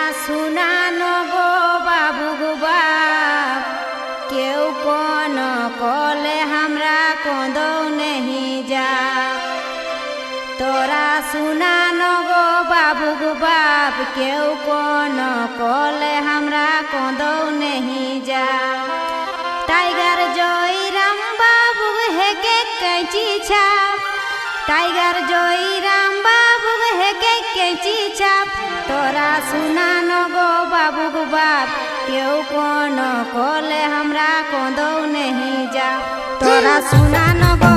सुना गो बाबू गो बाप केहू कौन कले हमरा कोदो नहीं जा तोरा सुना गो बाबू गो बाप केहू कौन कले हमरा कोदो नहीं जा टाइगर जोई राम बाबू है के कैंची छाप टाइगर जोई राम बाबू है के कैंची छाप तोरा सुना गो बाबू गो बाप केहू कौन कोले हमरा कोदो नहीं जा तोरा सुना गो